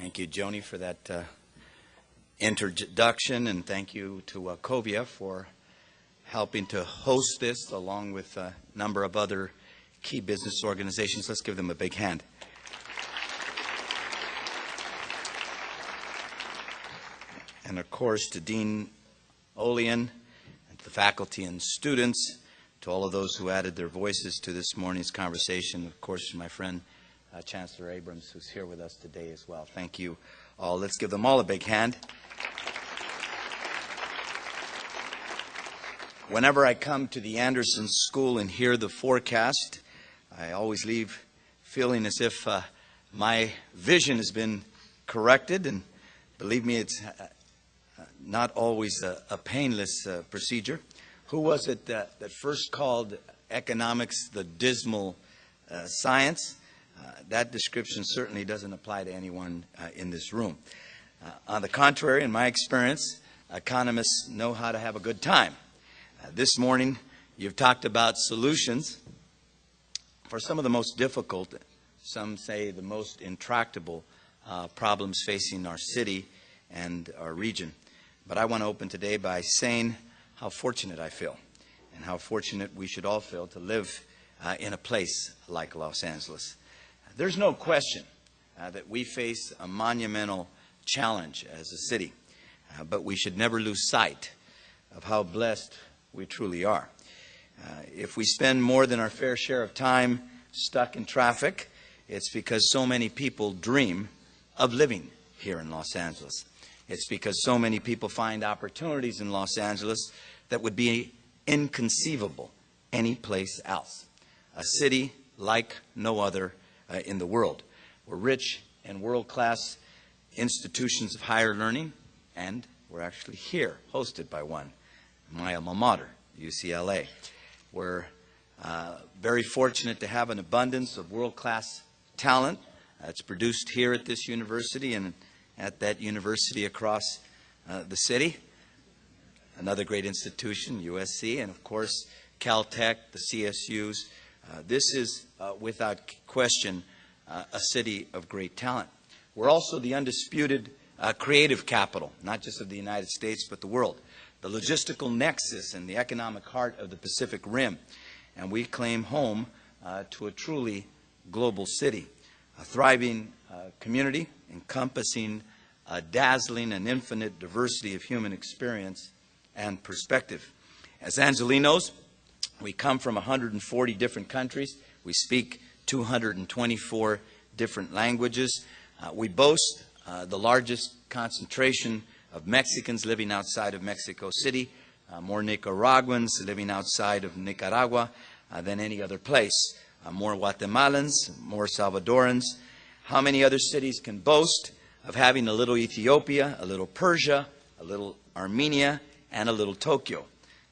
Thank you, Joni, for that introduction, and thank you to Covia for helping to host this, along with a number of other key business organizations. Let's give them a big hand. And of course, to Dean Olian, and to the faculty and students, to all of those who added their voices to this morning's conversation, of course, to my friend Chancellor Abrams, who's here with us today as well. Thank you all. Let's give them all a big hand. Whenever I come to the Anderson School and hear the forecast, I always leave feeling as if my vision has been corrected, and believe me, it's not always a painless procedure. Who was it that first called economics the dismal science? That description certainly doesn't apply to anyone in this room. On the contrary, in my experience, economists know how to have a good time. This morning, you've talked about solutions for some of the most difficult, some say the most intractable problems facing our city and our region. But I want to open today by saying how fortunate I feel, and how fortunate we should all feel to live in a place like Los Angeles. There's no question that we face a monumental challenge as a city, but we should never lose sight of how blessed we truly are. If we spend more than our fair share of time stuck in traffic, it's because so many people dream of living here in Los Angeles. It's because so many people find opportunities in Los Angeles that would be inconceivable anyplace else. A city like no other in the world. We're rich in world-class institutions of higher learning, and we're actually here, hosted by one, my alma mater, UCLA. We're very fortunate to have an abundance of world-class talent that's produced here at this university and at that university across the city. Another great institution, USC, and of course, Caltech, the CSUs. This is, without question, a city of great talent. We're also the undisputed creative capital, not just of the United States, but the world. The logistical nexus and the economic heart of the Pacific Rim. And we claim home to a truly global city, a thriving community encompassing a dazzling and infinite diversity of human experience and perspective. As Angelinos, we come from 140 different countries. We speak 224 different languages. We boast the largest concentration of Mexicans living outside of Mexico City, more Nicaraguans living outside of Nicaragua than any other place, more Guatemalans, more Salvadorans. How many other cities can boast of having a little Ethiopia, a little Persia, a little Armenia, and a little Tokyo?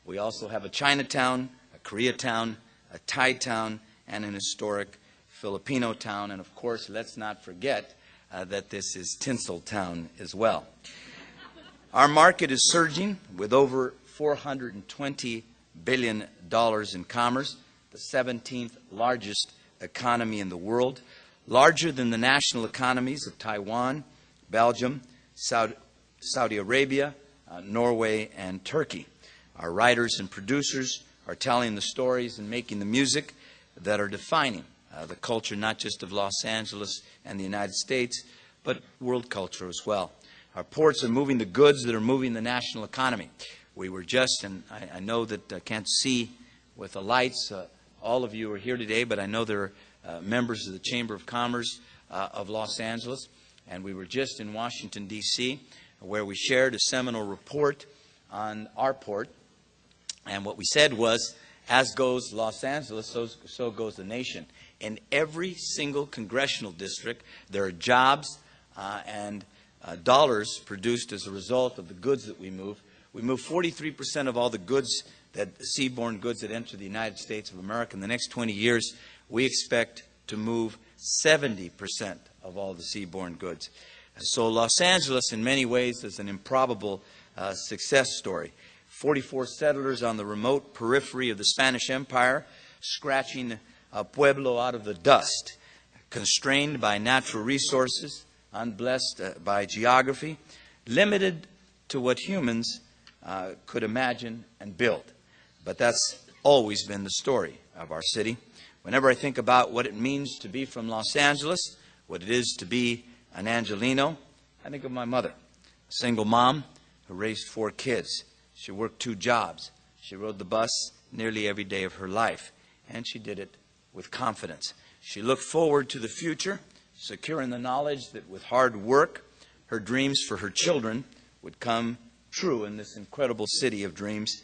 We also have a Chinatown, a Koreatown, a Thai town, and an historic Filipino town. And of course, let's not forget that this is Tinseltown as well. Our market is surging with over $420 billion in commerce, the 17th largest economy in the world, larger than the national economies of Taiwan, Belgium, Saudi Arabia, Norway, and Turkey. Our writers and producers are telling the stories and making the music that are defining the culture not just of Los Angeles and the United States, but world culture as well. Our ports are moving the goods that are moving the national economy. We were just, and I know that I can't see with the lights, all of you are here today, but I know there are members of the Chamber of Commerce of Los Angeles, and we were just in Washington, D.C., where we shared a seminal report on our port, and what we said was, as goes Los Angeles, so goes the nation. In every single congressional district, there are jobs and dollars produced as a result of the goods that we move. We move 43% of all the goods, seaborne goods that enter the United States of America. In the next 20 years, we expect to move 70% of all the seaborne goods. So Los Angeles, in many ways, is an improbable success story. 44 settlers on the remote periphery of the Spanish Empire, scratching a pueblo out of the dust, constrained by natural resources, unblessed by geography, limited to what humans could imagine and build. But that's always been the story of our city. Whenever I think about what it means to be from Los Angeles, what it is to be an Angelino, I think of my mother, a single mom who raised 4 kids. She worked 2 jobs. She rode the bus nearly every day of her life, and she did it with confidence. She looked forward to the future, secure in the knowledge that with hard work, her dreams for her children would come true in this incredible city of dreams,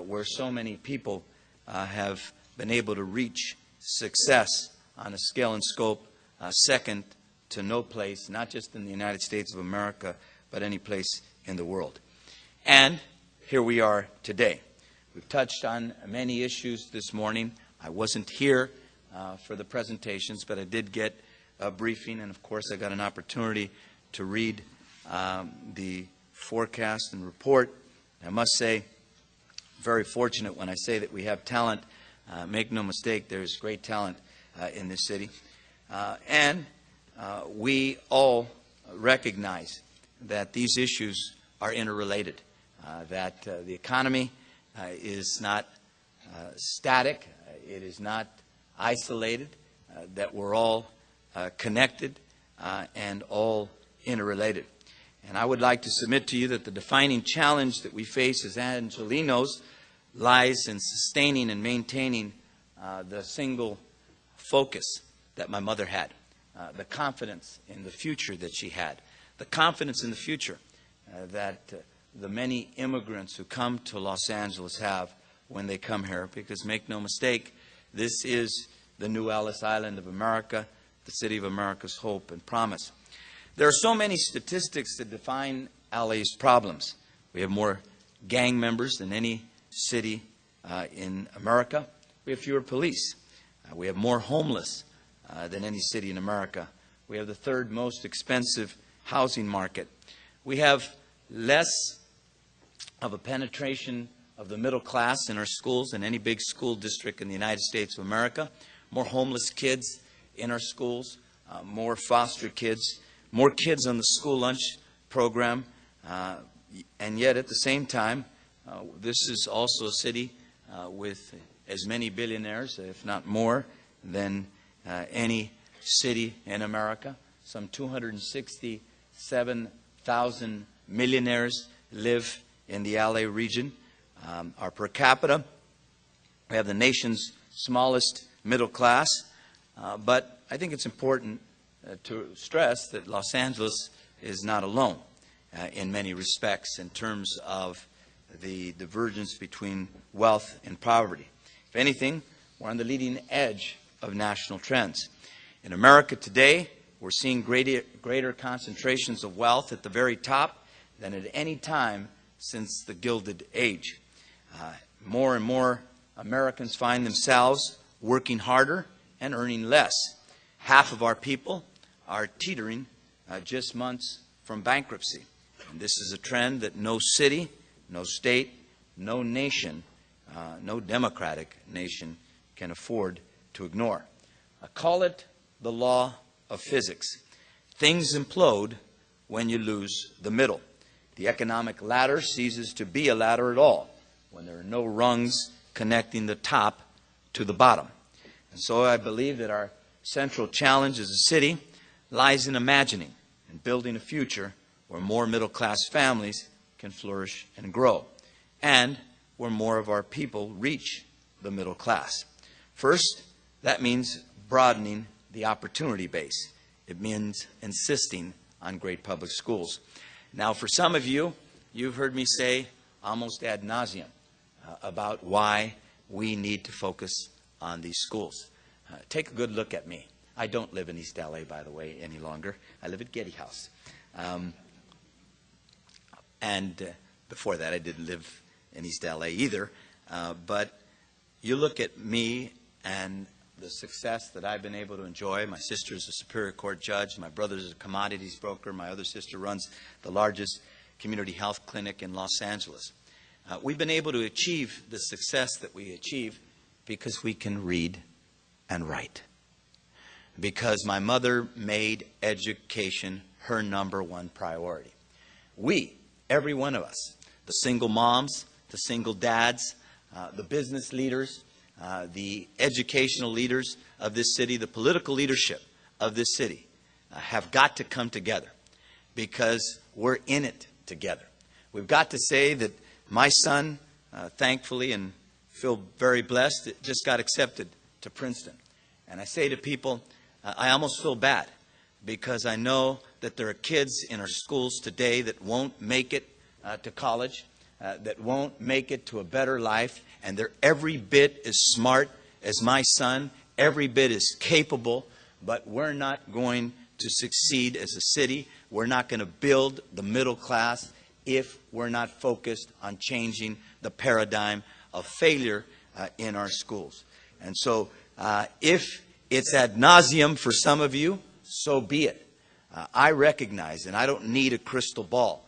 where so many people have been able to reach success on a scale and scope second to no place, not just in the United States of America, but any place in the world. And here we are today. We've touched on many issues this morning. I wasn't here for the presentations, but I did get a briefing, and of course I got an opportunity to read the forecast and report. I must say, very fortunate when I say that we have talent. Make no mistake, there's great talent in this city. And we all recognize that these issues are interrelated, that the economy is not static, it is not isolated, that we're all connected and all interrelated. And I would like to submit to you that the defining challenge that we face as Angelinos lies in sustaining and maintaining the single focus that my mother had, the confidence in the future that she had, the confidence in the future that the many immigrants who come to Los Angeles have when they come here, because make no mistake, this is the new Ellis Island of America, the city of America's hope and promise. There are so many statistics that define LA's problems. We have more gang members than any city in America. We have fewer police. We have more homeless than any city in America. We have the 3rd most expensive housing market. We have less of a penetration of the middle class in our schools than any big school district in the United States of America. More homeless kids in our schools, more foster kids, more kids on the school lunch program, and yet at the same time, this is also a city with as many billionaires, if not more, than any city in America. Some 267,000 millionaires live in the LA region. Our per capita, we have the nation's smallest middle class, but I think it's important to stress that Los Angeles is not alone in many respects in terms of the divergence between wealth and poverty. If anything, we're on the leading edge of national trends. In America today, we're seeing greater concentrations of wealth at the very top than at any time since the Gilded Age. More and more Americans find themselves working harder and earning less. Half of our people are teetering just months from bankruptcy. And this is a trend that no city, no state, no nation, no democratic nation can afford to ignore. I call it the law of physics. Things implode when you lose the middle. The economic ladder ceases to be a ladder at all when there are no rungs connecting the top to the bottom. And so I believe that our central challenge as a city lies in imagining and building a future where more middle-class families can flourish and grow, and where more of our people reach the middle class. First, that means broadening the opportunity base. It means insisting on great public schools. Now, for some of you, you've heard me say almost ad nauseum about why we need to focus on these schools. Take a good look at me. I don't live in East LA, by the way, any longer. I live at Getty House. And before that, I didn't live in East LA either. But you look at me and the success that I've been able to enjoy. My sister's a Superior Court judge. My brother's a commodities broker. My other sister runs the largest community health clinic in Los Angeles. We've been able to achieve the success that we achieve because we can read and write. because my mother made education her #1 priority. We, every one of us, the single moms, the single dads, the business leaders, the educational leaders of this city, the political leadership of this city, have got to come together because we're in it together. We've got to say that my son, thankfully, and feel very blessed, just got accepted to Princeton. And I say to people, I almost feel bad because I know that there are kids in our schools today that won't make it to college, that won't make it to a better life, and they're every bit as smart as my son, every bit as capable, but we're not going to succeed as a city. We're not going to build the middle class if we're not focused on changing the paradigm of failure in our schools. And so if it's ad nauseum for some of you, so be it. I recognize, and I don't need a crystal ball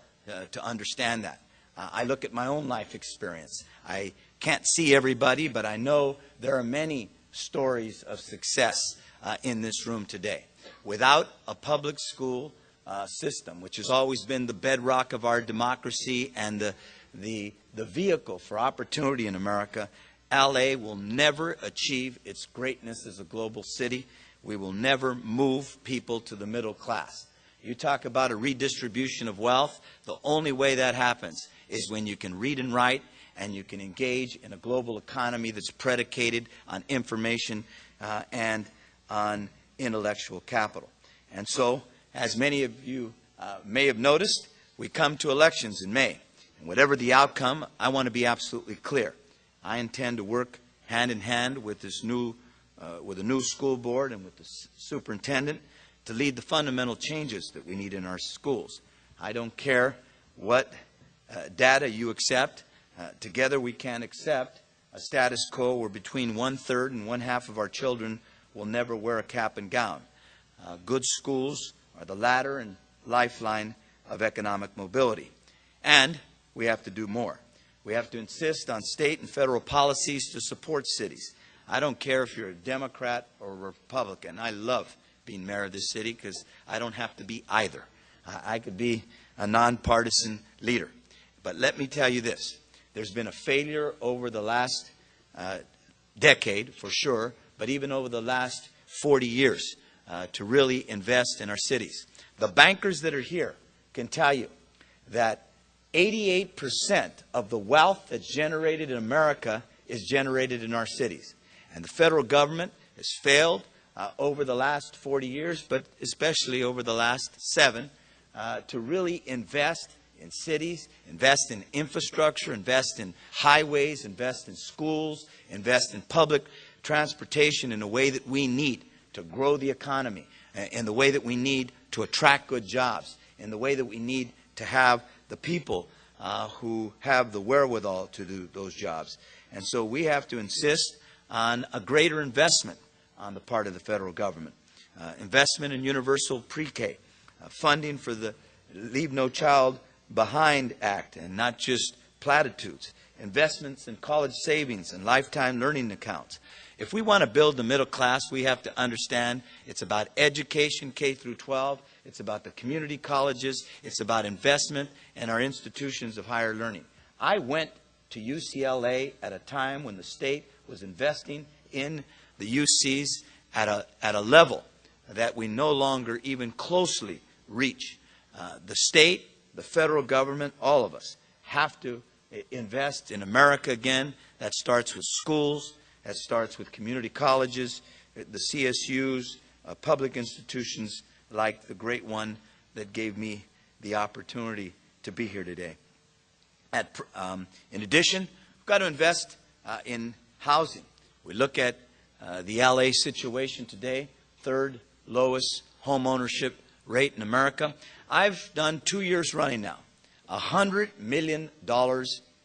to understand that. I look at my own life experience. I can't see everybody, but I know there are many stories of success in this room today. Without a public school system, which has always been the bedrock of our democracy and the vehicle for opportunity in America, LA will never achieve its greatness as a global city. We will never move people to the middle class. You talk about a redistribution of wealth. The only way that happens is when you can read and write and you can engage in a global economy that's predicated on information and on intellectual capital. And so, as many of you may have noticed, we come to elections in May. And whatever the outcome, I want to be absolutely clear. I intend to work hand in hand with this with a new school board and with the superintendent to lead the fundamental changes that we need in our schools. I don't care what data you accept. Together we can't accept a status quo where between 1/3 and 1/2 of our children will never wear a cap and gown. Good schools are the ladder and lifeline of economic mobility. And we have to do more. We have to insist on state and federal policies to support cities. I don't care if you're a Democrat or a Republican. I love being mayor of this city because I don't have to be either. I could be a nonpartisan leader. But let me tell you this. There's been a failure over the last decade, for sure, but even over the last 40 years to really invest in our cities. The bankers that are here can tell you that 88% of the wealth that's generated in America is generated in our cities. And the federal government has failed over the last 40 years, but especially over the last 7, to really invest in cities, invest in infrastructure, invest in highways, invest in schools, invest in public transportation in a way that we need to grow the economy, in the way that we need to attract good jobs, in the way that we need to have the people who have the wherewithal to do those jobs. And so we have to insist on a greater investment on the part of the federal government. Investment in universal pre-K, funding for the Leave No Child Behind Act, and not just platitudes. Investments in college savings and lifetime learning accounts. If we want to build the middle class, we have to understand it's about education, K through 12. It's about the community colleges. It's about investment in our institutions of higher learning. I went to UCLA at a time when the state was investing in the UCs at a level that we no longer even closely reach. The state, the federal government, all of us have to invest in America again. That starts with schools. That starts with community colleges, the CSUs, public institutions like the great one that gave me the opportunity to be here today. In addition, we've got to invest in housing. We look at the LA situation today, 3rd lowest home ownership rate in America. I've done 2 years running now, $100 million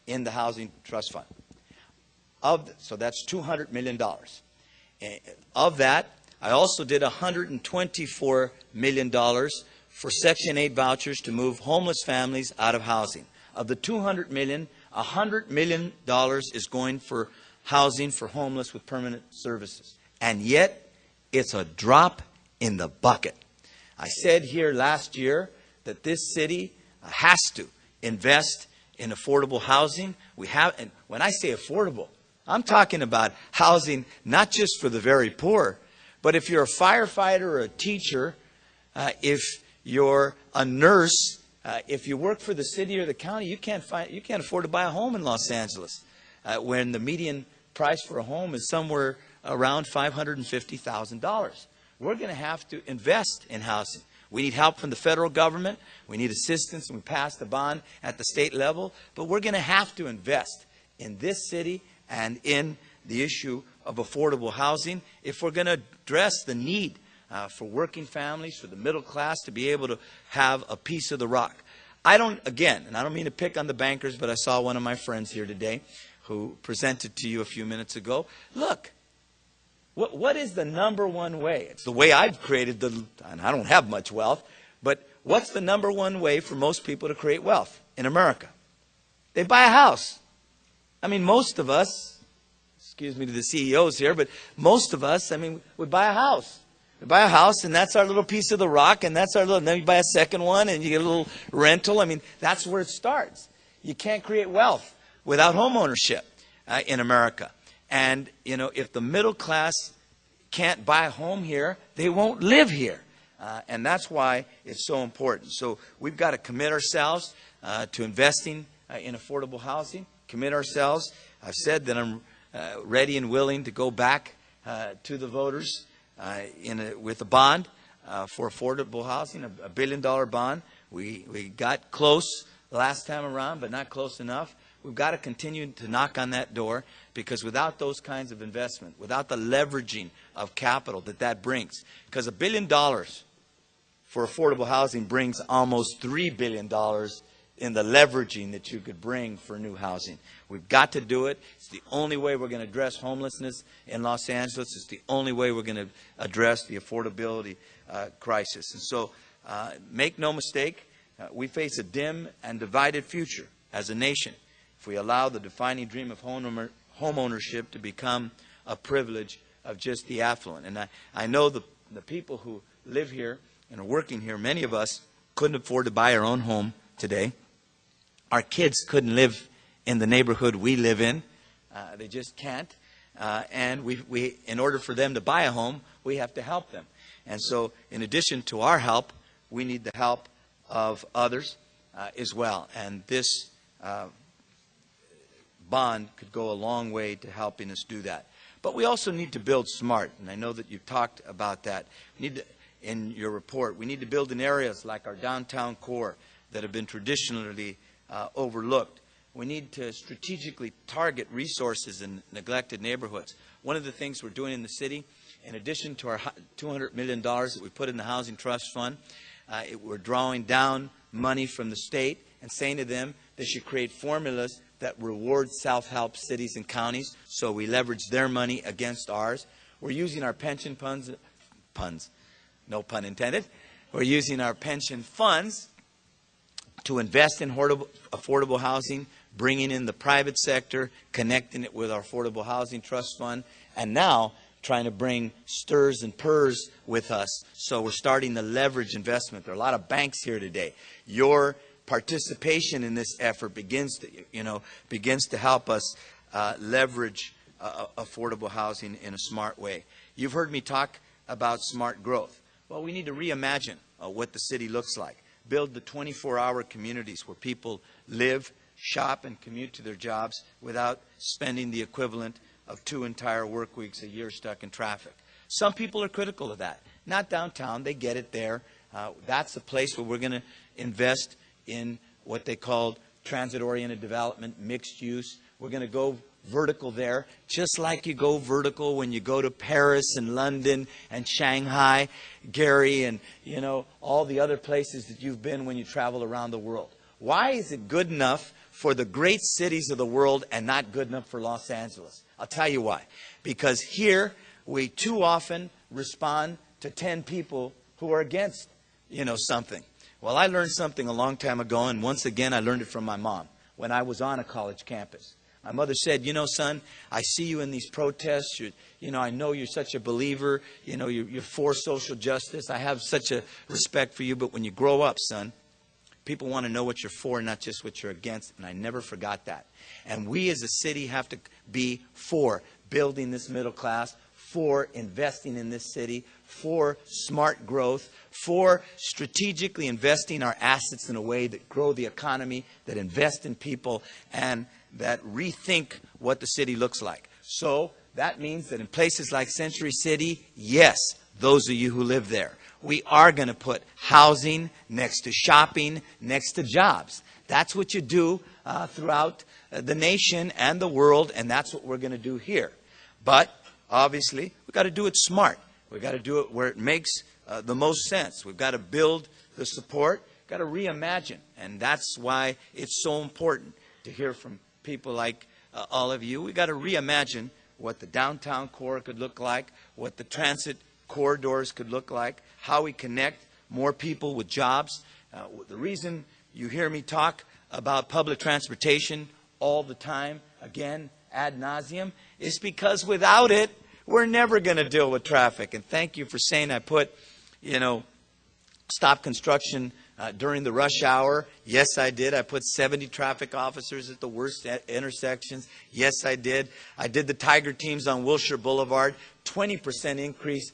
in the Housing Trust Fund. So that's $200 million. Of that, I also did $124 million for Section 8 vouchers to move homeless families out of housing. Of the $200 million, $100 million is going for housing for homeless with permanent services. And yet, it's a drop in the bucket. I said here last year that this city has to invest in affordable housing. And when I say affordable, I'm talking about housing not just for the very poor, but if you're a firefighter or a teacher, if you're a nurse, if you work for the city or the county, you can't afford to buy a home in Los Angeles, when the median price for a home is somewhere around $550,000. We're going to have to invest in housing. We need help from the federal government. We need assistance, and we passed the bond at the state level. But we're going to have to invest in this city and in the issue of affordable housing if we're going to address the need for working families, for the middle class to be able to have a piece of the rock. I don't mean to pick on the bankers, but I saw one of my friends here today who presented to you a few minutes ago. Look, what is the number one way? It's the way I've created and I don't have much wealth, but what's the number one way for most people to create wealth in America? They buy a house. I mean, most of us, excuse me to the CEOs here, but most of us, we buy a house. We buy a house, and that's our little piece of the rock, and then you buy a second one, and you get a little rental. That's where it starts. You can't create wealth without home ownership in America. And, if the middle class can't buy a home here, they won't live here. And that's why it's so important. So we've got to commit ourselves to investing in affordable housing, commit ourselves. I've said that I'm ready and willing to go back to the voters with a bond for affordable housing, a $1 billion bond. We got close last time around, but not close enough. We've got to continue to knock on that door, because without those kinds of investment, without the leveraging of capital that brings, because $1 billion for affordable housing brings almost $3 billion in the leveraging that you could bring for new housing. We've got to do it. It's the only way we're going to address homelessness in Los Angeles. It's the only way we're going to address the affordability crisis. And so make no mistake, we face a dim and divided future as a nation if we allow the defining dream of home ownership to become a privilege of just the affluent. And I know the people who live here and are working here, many of us couldn't afford to buy our own home today. Our kids couldn't live in the neighborhood we live in. They just can't. And in order for them to buy a home, we have to help them. And so in addition to our help, we need the help of others as well. And this bond could go a long way to helping us do that. But we also need to build smart, and I know that you've talked about that. In your report, we need to build in areas like our downtown core that have been traditionally overlooked. We need to strategically target resources in neglected neighborhoods. One of the things we're doing in the city, in addition to our $200 million that we put in the Housing Trust Fund, we're drawing down money from the state and saying to them they should create formulas that reward self-help cities and counties, so we leverage their money against ours. We're using our pension funds, no pun intended, we're using our pension funds to invest in affordable housing, bringing in the private sector, connecting it with our Affordable Housing Trust Fund, and now trying to bring STRS and PERS with us. So we're starting to leverage investment. There are a lot of banks here today. Your participation in this effort begins to help us leverage affordable housing in a smart way. You've heard me talk about smart growth. Well, we need to reimagine what the city looks like. Build the 24-hour communities where people live, shop, and commute to their jobs without spending the equivalent of 2 entire work weeks a year stuck in traffic. Some people are critical of that. Not downtown. They get it there. That's a place where we're going to invest in what they called transit-oriented development, mixed use. We're going to go vertical there, just like you go vertical when you go to Paris and London and Shanghai, Gary, and all the other places that you've been when you travel around the world. Why is it good enough for the great cities of the world and not good enough for Los Angeles? I'll tell you why. Because here we too often respond to 10 people who are against something. Well, I learned something a long time ago, and once again I learned it from my mom when I was on a college campus. My mother said, you know, son, I see you in these protests. I know you're such a believer. You're for social justice. I have such a respect for you. But when you grow up, son, people want to know what you're for, not just what you're against. And I never forgot that. And we as a city have to be for building this middle class, for investing in this city, for smart growth, for strategically investing our assets in a way that grow the economy, that invest in people, and that rethink what the city looks like. So that means that in places like Century City, yes, those of you who live there, we are going to put housing next to shopping, next to jobs. That's what you do throughout the nation and the world, and that's what we're going to do here. But obviously, we've got to do it smart. We've got to do it where it makes the most sense. We've got to build the support, got to reimagine. And that's why it's so important to hear from people like all of you. We've got to reimagine what the downtown core could look like, what the transit corridors could look like, how we connect more people with jobs. The reason you hear me talk about public transportation all the time, again, ad nauseum, is because without it, we're never going to deal with traffic. And thank you for saying I put, stop construction during the rush hour. Yes, I did. I put 70 traffic officers at the worst intersections. Yes, I did. I did the Tiger teams on Wilshire Boulevard. 20% increase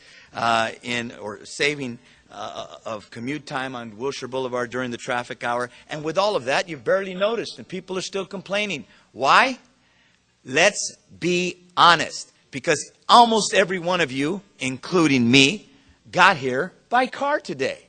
saving of commute time on Wilshire Boulevard during the traffic hour. And with all of that, you've barely noticed, and people are still complaining. Why? Let's be honest. Because almost every one of you, including me, got here by car today.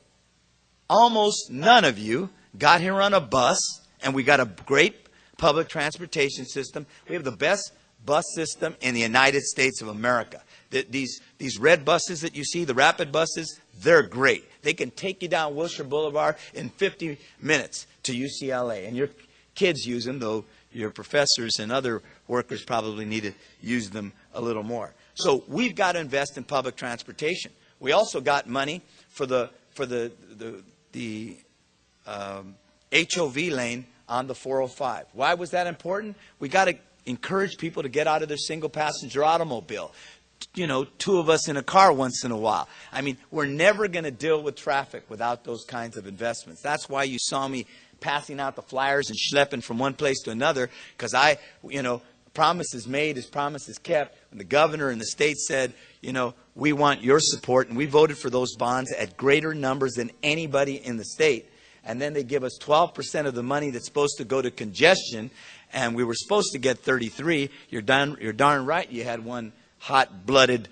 Almost none of you got here on a bus, and we got a great public transportation system. We have the best bus system in the United States of America. These red buses that you see, the rapid buses, they're great. They can take you down Wilshire Boulevard in 50 minutes to UCLA. And your kids use them, though your professors and other workers probably need to use them a little more. So we've got to invest in public transportation. We also got money for the HOV lane on the 405. Why was that important? We got to encourage people to get out of their single passenger automobile. Two of us in a car once in a while. I mean, we're never going to deal with traffic without those kinds of investments. That's why you saw me passing out the flyers and schlepping from one place to another, because promises made is promises kept. When the governor and the state said, we want your support, and we voted for those bonds at greater numbers than anybody in the state. And then they give us 12% of the money that's supposed to go to congestion, and we were supposed to get 33. You're darn right you had one hot-blooded,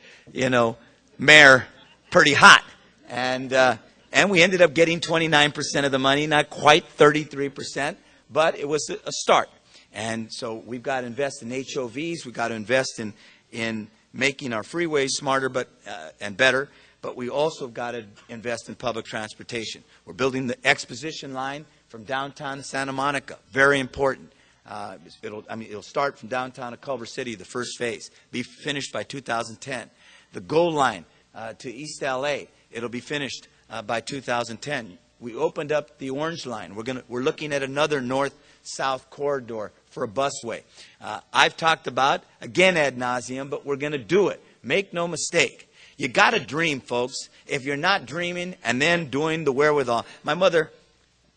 mayor, pretty hot. And we ended up getting 29% of the money, not quite 33%, but it was a start. And so we've got to invest in HOVs. We've got to invest in making our freeways smarter and better. But we also got to invest in public transportation. We're building the exposition line from downtown to Santa Monica. Very important. It'll start from downtown to Culver City, the first phase. Be finished by 2010. The GOLD line to East LA. It'll be finished by 2010. We opened up the Orange Line. We're looking at another north-south corridor for a busway. I've talked about, again ad nauseum, but we're going to do it. Make no mistake. You got to dream, folks. If you're not dreaming and then doing the wherewithal. My mother,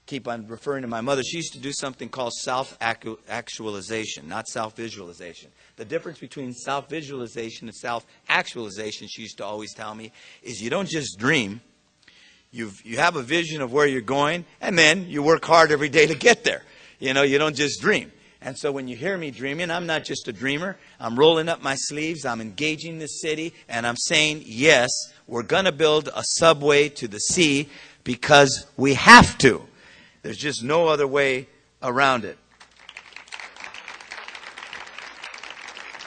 keep on referring to my mother, she used to do something called self-actualization, not self-visualization. The difference between self-visualization and self-actualization, she used to always tell me, is you don't just dream. You have a vision of where you're going, and then you work hard every day to get there. You don't just dream. And so when you hear me dreaming, I'm not just a dreamer. I'm rolling up my sleeves. I'm engaging the city. And I'm saying, yes, we're going to build a subway to the sea because we have to. There's just no other way around it.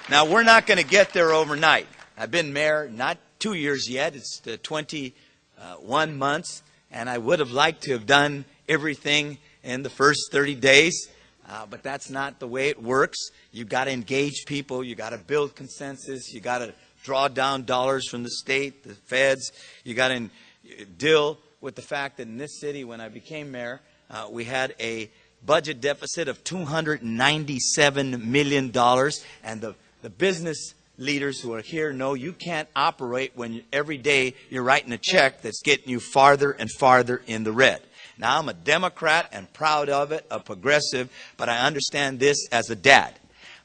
Now, we're not going to get there overnight. I've been mayor not 2 years yet. It's 21 months. And I would have liked to have done everything in the first 30 days. But that's not the way it works. You've got to engage people. You've got to build consensus. You've got to draw down dollars from the state, the feds. You've got to deal with the fact that in this city, when I became mayor, we had a budget deficit of $297 million. And the business leaders who are here know you can't operate when every day you're writing a check that's getting you farther and farther in the red. Now, I'm a Democrat and proud of it, a progressive, but I understand this as a dad.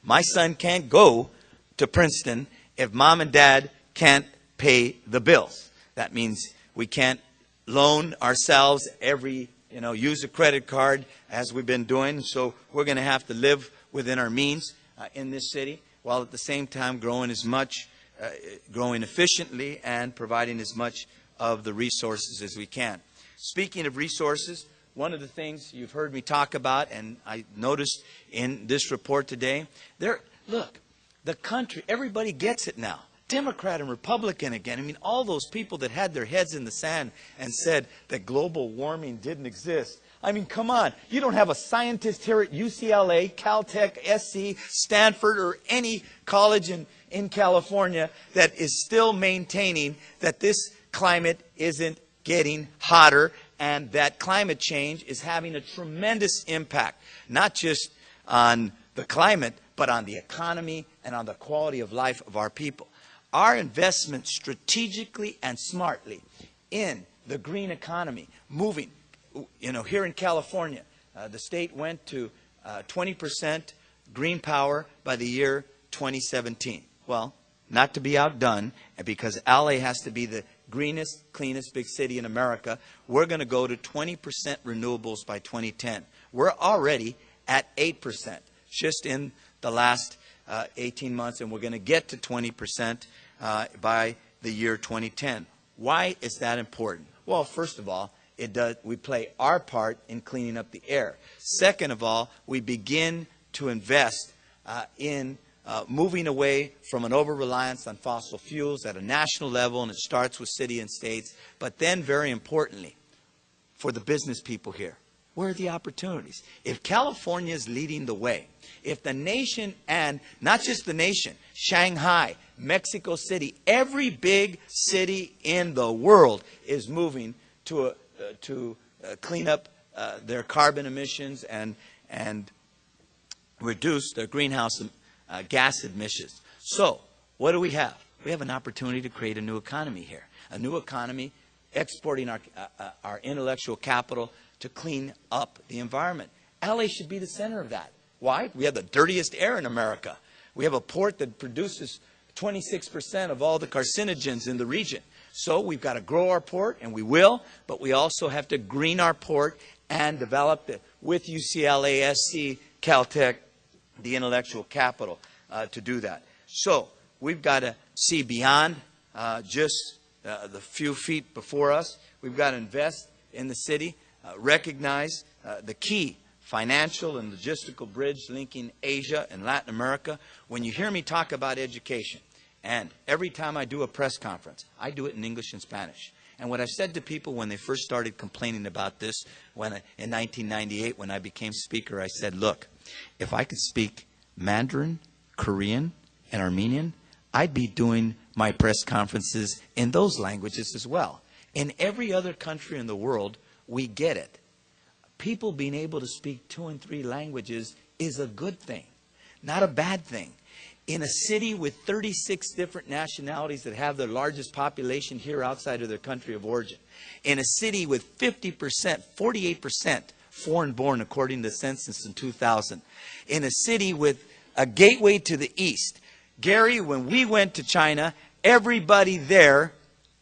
My son can't go to Princeton if mom and dad can't pay the bills. That means we can't loan ourselves use a credit card as we've been doing. So we're going to have to live within our means in this city, while at the same time growing efficiently and providing as much of the resources as we can. Speaking of resources, one of the things you've heard me talk about, and I noticed in this report today, look, the country, everybody gets it now. Democrat and Republican again. I mean, all those people that had their heads in the sand and said that global warming didn't exist. I mean, come on. You don't have a scientist here at UCLA, Caltech, SC, Stanford, or any college in California that is still maintaining that this climate isn't getting hotter and that climate change is having a tremendous impact, not just on the climate, but on the economy and on the quality of life of our people. Our investment strategically and smartly in the green economy, moving, here in California, the state went to 20% green power by the year 2017. Well, not to be outdone, and because LA has to be the greenest, cleanest big city in America, we're going to go to 20% renewables by 2010. We're already at 8% just in the last 18 months, and we're going to get to 20% by the year 2010. Why is that important? Well, first of all, we play our part in cleaning up the air. Second of all, we begin to invest in moving away from an over-reliance on fossil fuels at a national level, and it starts with city and states. But then, very importantly, for the business people here, where are the opportunities? If California is leading the way, if the nation, and not just the nation, Shanghai, Mexico City, every big city in the world is moving to clean up their carbon emissions and reduce their greenhouse gas emissions. So, what do we have? We have an opportunity to create a new economy here. A new economy exporting our intellectual capital to clean up the environment. LA should be the center of that. Why? We have the dirtiest air in America. We have a port that produces 26% of all the carcinogens in the region. So we've got to grow our port, and we will, but we also have to green our port and develop it with UCLA, SC, Caltech, the intellectual capital to do that. So we've got to see beyond just the few feet before us. We've got to invest in the city, recognize the key financial and logistical bridge linking Asia and Latin America. When you hear me talk about education, and every time I do a press conference, I do it in English and Spanish. And what I said to people when they first started complaining about this in 1998 when I became speaker, I said, look, if I could speak Mandarin, Korean, and Armenian, I'd be doing my press conferences in those languages as well. In every other country in the world, we get it. People being able to speak 2 and 3 languages is a good thing, not a bad thing. In a city with 36 different nationalities that have their largest population here outside of their country of origin, in a city with 50%, 48% foreign-born according to the census in 2000, in a city with a gateway to the east. Gary, when we went to China, everybody there,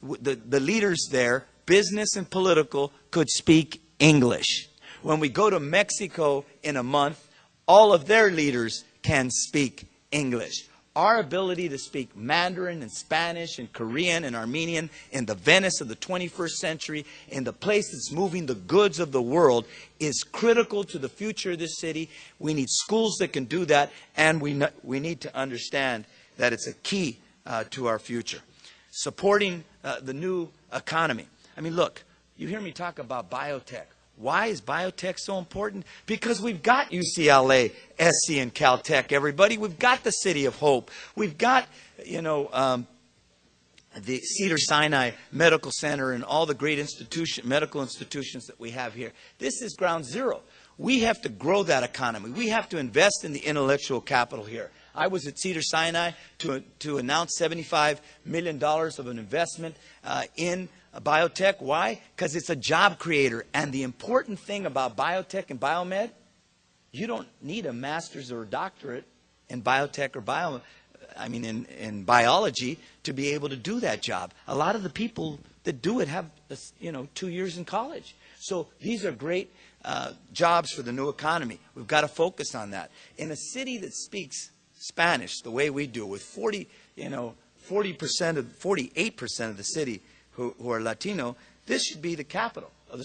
the leaders there, business and political, could speak English. When we go to Mexico in a month, all of their leaders can speak English. Our ability to speak Mandarin and Spanish and Korean and Armenian in the Venice of the 21st century, in the place that's moving the goods of the world, is critical to the future of this city. We need schools that can do that, and we need to understand that it's a key to our future. Supporting the new economy. I mean, look, you hear me talk about biotech. Why is biotech so important? Because we've got UCLA, SC, and Caltech, everybody. We've got the City of Hope. We've got, the Cedars-Sinai Medical Center and all the great medical institutions that we have here. This is ground zero. we have to grow that economy. We have to invest in the intellectual capital here. I was at Cedars-Sinai to announce $75 million of an investment in biotech. Why? Because it's a job creator. And the important thing about biotech and biomed, you don't need a master's or a doctorate in biotech or in biology to be able to do that job. A lot of the people that do it have, 2 years in college. So these are great jobs for the new economy. We've got to focus on that. In a city that speaks Spanish the way we do, with 48% of the city who are Latino, this should be the capital of the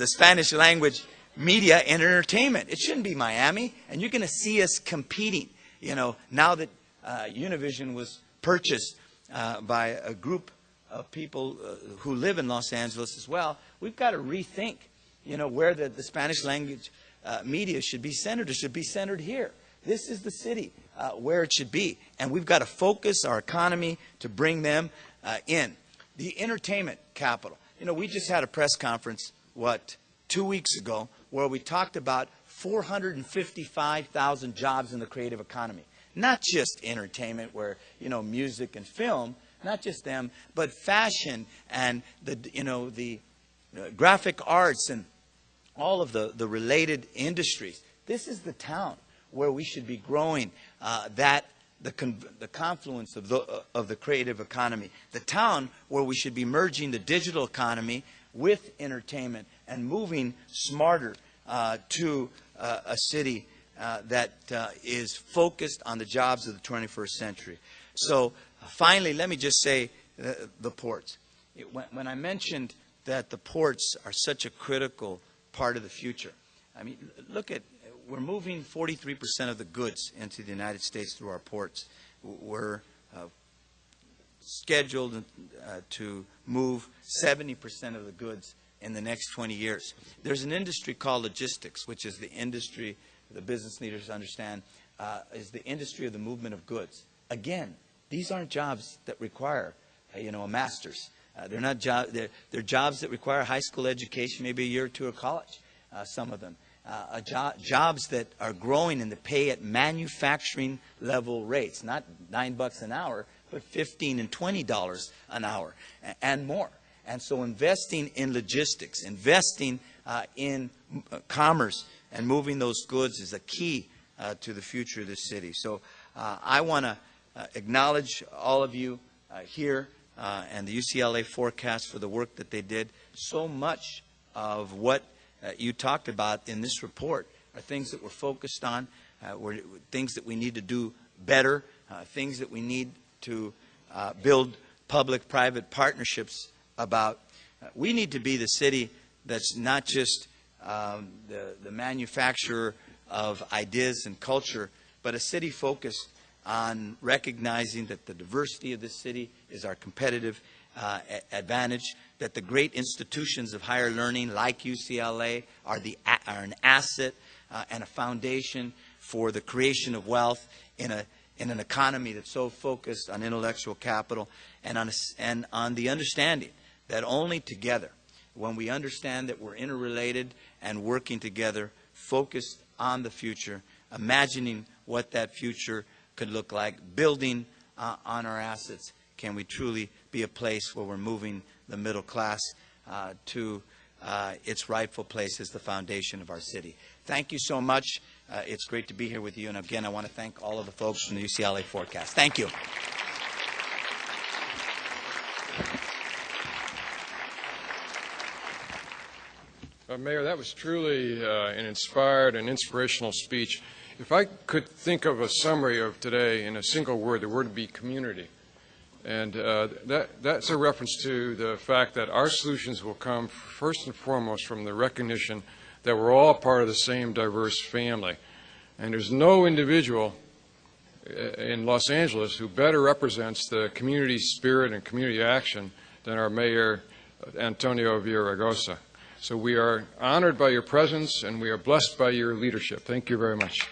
Spanish language media and entertainment. It shouldn't be Miami. And you're going to see us competing. Now that Univision was purchased by a group of people who live in Los Angeles as well, we've got to rethink, where the Spanish language media should be centered. It should be centered here. This is the city where it should be. And we've got to focus our economy to bring them in. The entertainment capital. We just had a press conference, 2 weeks ago, where we talked about 455,000 jobs in the creative economy. Not just entertainment where, music and film, not just them, but fashion and the graphic arts and all of the related industries. This is the town where we should be growing the confluence of the creative economy. The town where we should be merging the digital economy with entertainment and moving smarter to a city that is focused on the jobs of the 21st century. So finally, let me just say the ports. When I mentioned that the ports are such a critical part of the future, we're moving 43% of the goods into the United States through our ports. We're scheduled to move 70% of the goods in the next 20 years. There's an industry called logistics, which is the industry, the business leaders understand, is the industry of the movement of goods. Again, these aren't jobs that require, a master's. They're not they're jobs that require high school education, maybe a year or two of college, some of them. Jobs that are growing in the pay at manufacturing level rates, not $9 an hour, but $15 and $20 an hour and more. And so investing in logistics, investing in commerce and moving those goods is a key to the future of this city. So I want to acknowledge all of you here and the UCLA Forecast for the work that they did. So much of what you talked about in this report are things that we're focused on, things that we need to do better, things that we need to build public-private partnerships about. We need to be the city that's not just the manufacturer of ideas and culture, but a city focused on recognizing that the diversity of this city is our competitive advantage, that the great institutions of higher learning like UCLA are an asset and a foundation for the creation of wealth in an economy that's so focused on intellectual capital and on the understanding that only together, when we understand that we're interrelated and working together, focused on the future, imagining what that future could look like, building on our assets, can we truly be a place where we're moving the middle class to its rightful place as the foundation of our city. Thank you so much. It's great to be here with you. And again, I want to thank all of the folks from the UCLA Forecast. Thank you. Mayor, that was truly an inspired and inspirational speech. If I could think of a summary of today in a single word, the word would be community. And that's a reference to the fact that our solutions will come first and foremost from the recognition that we're all part of the same diverse family. And there's no individual in Los Angeles who better represents the community spirit and community action than our Mayor Antonio Villaraigosa. So we are honored by your presence and we are blessed by your leadership. Thank you very much.